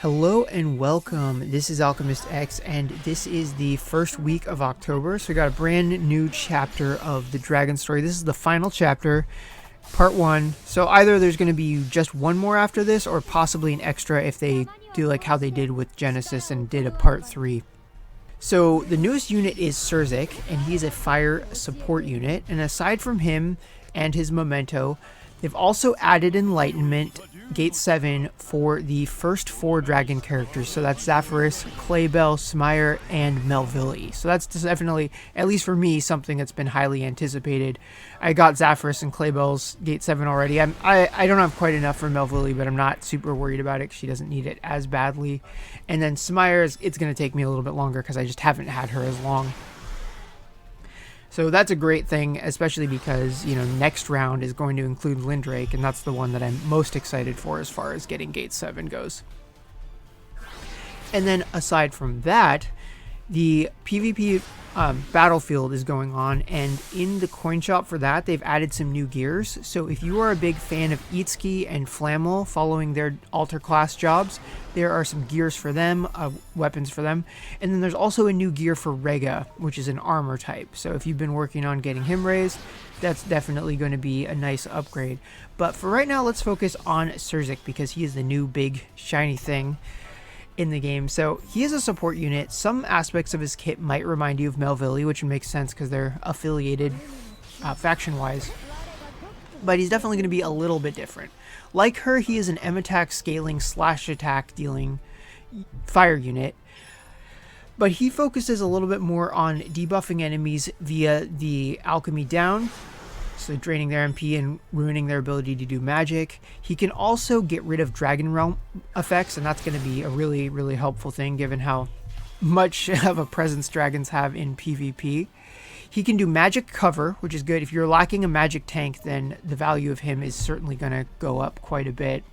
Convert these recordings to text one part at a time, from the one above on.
Hello and welcome. This is Alchemist X, and this is the first week of October. So we got a brand new chapter of the Dragon story. This is the final chapter, part 1. So either there's going to be just one more after this, or possibly an extra if they do like how they did with Genesis and did a part 3. So the newest unit is Serzyk, and he's a fire support unit. And aside from him and his memento, they've also added Enlightenment Gate 7 for the first 4 dragon characters. So that's Zaphyrus, Claybell, Smire, and Melville. So that's definitely, at least for me, something that's been highly anticipated. I got Zaphyrus and Claybell's Gate 7 already. I don't have quite enough for Melville, but I'm not super worried about it because she doesn't need it as badly. And then Smire, it's going to take me a little bit longer because I just haven't had her as long. So that's a great thing, especially because, next round is going to include Lindrake, and that's the one that I'm most excited for as far as getting Gate 7 goes. And then aside from that, the PvP battlefield is going on, and in the coin shop for that, they've added some new gears. So if you are a big fan of Itsuki and Flammel following their altar class jobs, there are some gears for them, weapons for them. And then there's also a new gear for Rega, which is an armor type. So if you've been working on getting him raised, that's definitely going to be a nice upgrade. But for right now, let's focus on Serzyk because he is the new big shiny thing in the game. So he is a support unit. Some aspects of his kit might remind you of Melville, which makes sense because they're affiliated faction-wise. But he's definitely going to be a little bit different. Like her, he is an M-attack scaling / attack dealing fire unit. But he focuses a little bit more on debuffing enemies via the alchemy down, so draining their MP and ruining their ability to do magic. He can also get rid of Dragon Realm effects, and that's going to be a really, really helpful thing given how much of a presence dragons have in PvP. He can do magic cover, which is good. If you're lacking a magic tank, then the value of him is certainly going to go up quite a bit.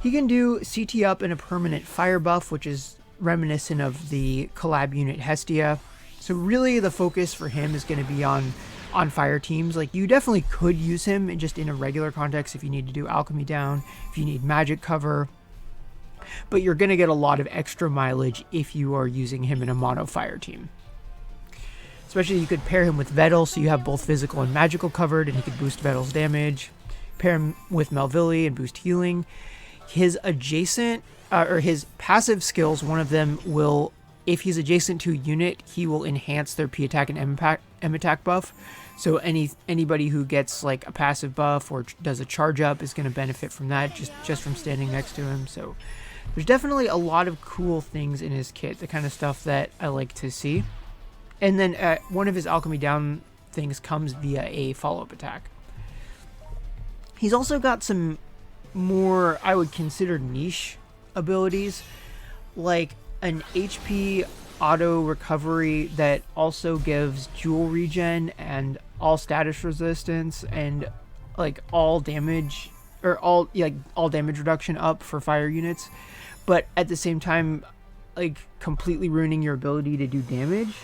He can do CT up and a permanent fire buff, which is reminiscent of the collab unit Hestia. So really the focus for him is going to be on fire teams. Like, you definitely could use him just in a regular context if you need to do alchemy down, if you need magic cover, but you're going to get a lot of extra mileage if you are using him in a mono fire team. Especially you could pair him with Vettel, so you have both physical and magical covered, and he could boost Vettel's damage. Pair him with Melville and boost healing. His adjacent or his passive skills, one of them will, if he's adjacent to a unit, he will enhance their P attack and M attack buff. So anybody who gets like a passive buff or does a charge up is going to benefit from that just from standing next to him. So there's definitely a lot of cool things in his kit, the kind of stuff that I like to see. And then one of his alchemy down things comes via a follow-up attack. He's also got some more, I would consider, niche abilities, like an HP auto recovery that also gives jewel regen and all status resistance and like all damage reduction up for fire units, but at the same time like completely ruining your ability to do damage.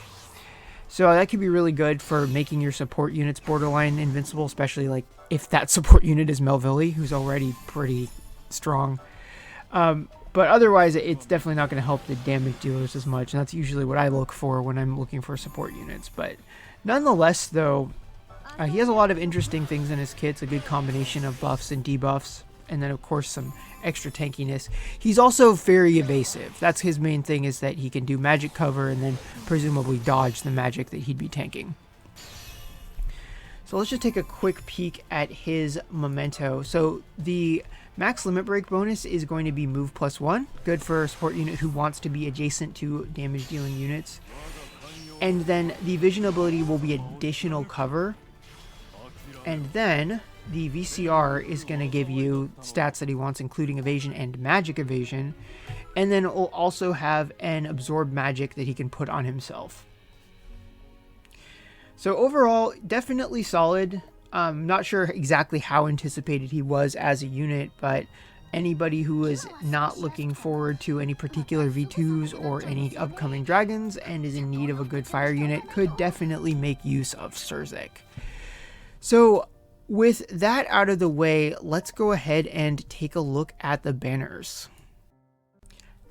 So that could be really good for making your support units borderline invincible, especially like if that support unit is Melville, who's already pretty strong. But otherwise, it's definitely not going to help the damage dealers as much, and that's usually what I look for when I'm looking for support units. But nonetheless, though, he has a lot of interesting things in his kit. It's a good combination of buffs and debuffs, and then, of course, some extra tankiness. He's also very evasive. That's his main thing, is that he can do magic cover and then presumably dodge the magic that he'd be tanking. So let's just take a quick peek at his memento. So the max limit break bonus is going to be move +1, good for a support unit who wants to be adjacent to damage dealing units. And then the vision ability will be additional cover. And then the VCR is going to give you stats that he wants, including evasion and magic evasion. And then it will also have an absorb magic that he can put on himself. So overall, definitely solid. Not sure exactly how anticipated he was as a unit, but anybody who is not looking forward to any particular V2s or any upcoming dragons and is in need of a good fire unit could definitely make use of Serzyk. So with that out of the way, let's go ahead and take a look at the banners.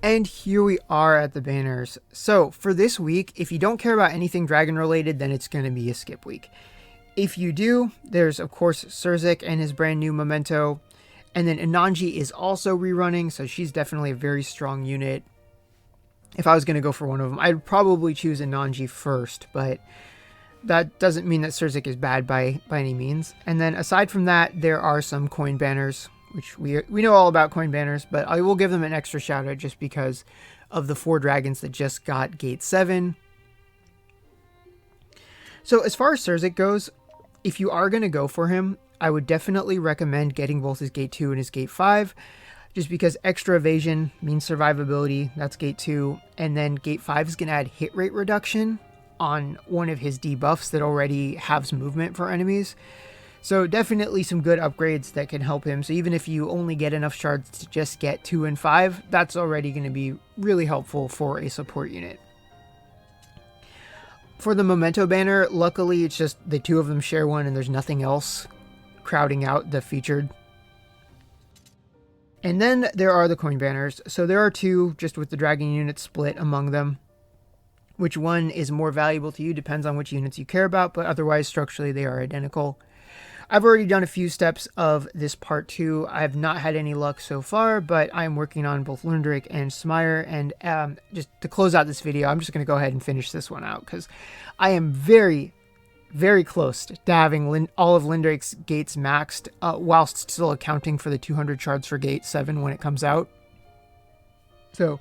And here we are at the banners. So for this week, if you don't care about anything dragon related, then it's going to be a skip week. If you do, there's of course Serzyk and his brand new memento. And then Ananji is also rerunning, so she's definitely a very strong unit. If I was going to go for one of them, I'd probably choose Ananji first, but that doesn't mean that Serzyk is bad by any means. And then aside from that, there are some coin banners, which we know all about coin banners, but I will give them an extra shout out just because of the 4 dragons that just got Gate 7. So as far as Serzyk goes, if you are going to go for him, I would definitely recommend getting both his Gate 2 and his Gate 5, just because extra evasion means survivability, that's Gate 2, and then Gate 5 is going to add hit rate reduction on one of his debuffs that already has movement for enemies. So definitely some good upgrades that can help him. So even if you only get enough shards to just get 2 and 5, that's already going to be really helpful for a support unit. For the memento banner, luckily it's just the 2 of them share one and there's nothing else crowding out the featured. And then there are the coin banners. So there are 2 just with the dragon unit split among them. Which one is more valuable to you depends on which units you care about, but otherwise structurally they are identical. I've already done a few steps of this part 2. I have not had any luck so far, but I'm working on both Lundrake and Smire, and just to close out this video, I'm just going to go ahead and finish this one out, because I am very, very close to having all of Lindrake's gates maxed, whilst still accounting for the 200 shards for Gate 7 when it comes out. So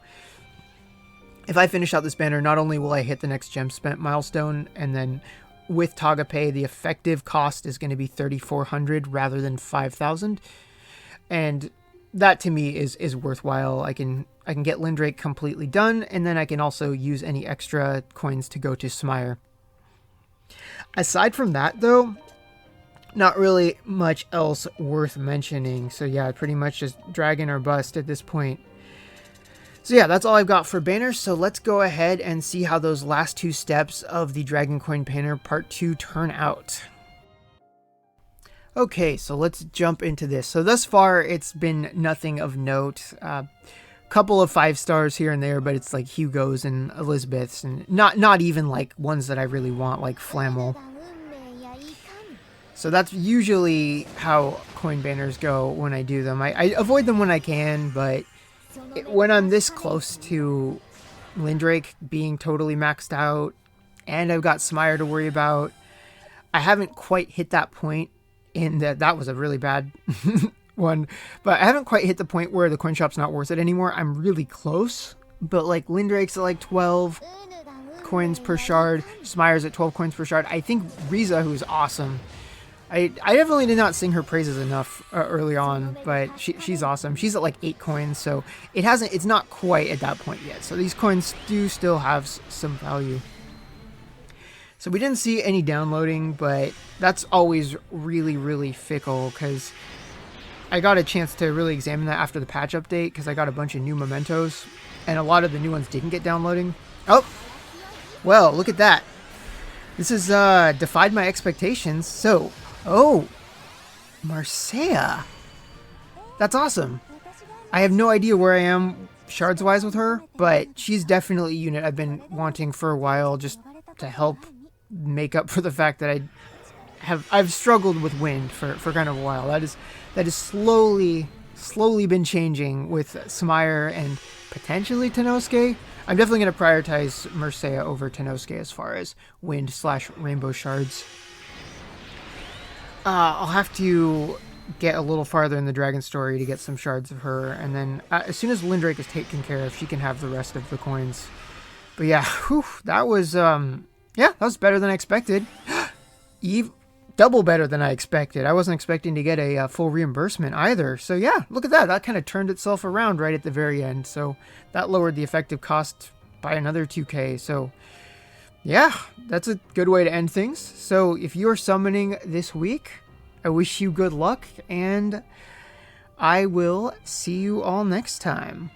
if I finish out this banner, not only will I hit the next gem spent milestone, and then with TAGA pay, the effective cost is going to be 3,400 rather than 5,000. And that to me is worthwhile. I can get Lindrake completely done, and then I can also use any extra coins to go to Smire. Aside from that though, not really much else worth mentioning. So yeah, pretty much just dragon or bust at this point. So yeah, that's all I've got for banners, so let's go ahead and see how those last 2 steps of the Dragon Coin Banner Part 2 turn out. Okay, so let's jump into this. So thus far, it's been nothing of note. Couple of 5 stars here and there, but it's like Hugo's and Elizabeth's, and not even like ones that I really want, like Flammel. So that's usually how coin banners go when I do them. I avoid them when I can, but when I'm this close to Lindrake being totally maxed out, and I've got Smire to worry about, I haven't quite hit that point in that was a really bad one, but I haven't quite hit the point where the coin shop's not worth it anymore. I'm really close, but like Lindrake's at like 12 coins per shard, Smire's at 12 coins per shard. I think Riza, who's awesome, I definitely did not sing her praises enough early on, but she's awesome. She's at like 8 coins, so it's not quite at that point yet. So these coins do still have some value. So we didn't see any downloading, but that's always really, really fickle, because I got a chance to really examine that after the patch update, because I got a bunch of new mementos, and a lot of the new ones didn't get downloading. Oh, well, look at that. This has defied my expectations. So, oh, Marseille. That's awesome. I have no idea where I am shards-wise with her, but she's definitely a unit I've been wanting for a while, just to help make up for the fact that I've struggled with wind for kind of a while. That is slowly been changing with Smire and potentially Tenosuke. I'm definitely going to prioritize Marseille over Tenosuke as far as wind/rainbow shards. I'll have to get a little farther in the Dragon story to get some shards of her, and then as soon as Lindrake is taken care of, she can have the rest of the coins. But yeah, whew, that was better than I expected. Double better than I expected. I wasn't expecting to get a full reimbursement either. So yeah, look at that. That kind of turned itself around right at the very end. So that lowered the effective cost by another 2k. So yeah, that's a good way to end things. So if you're summoning this week, I wish you good luck, and I will see you all next time.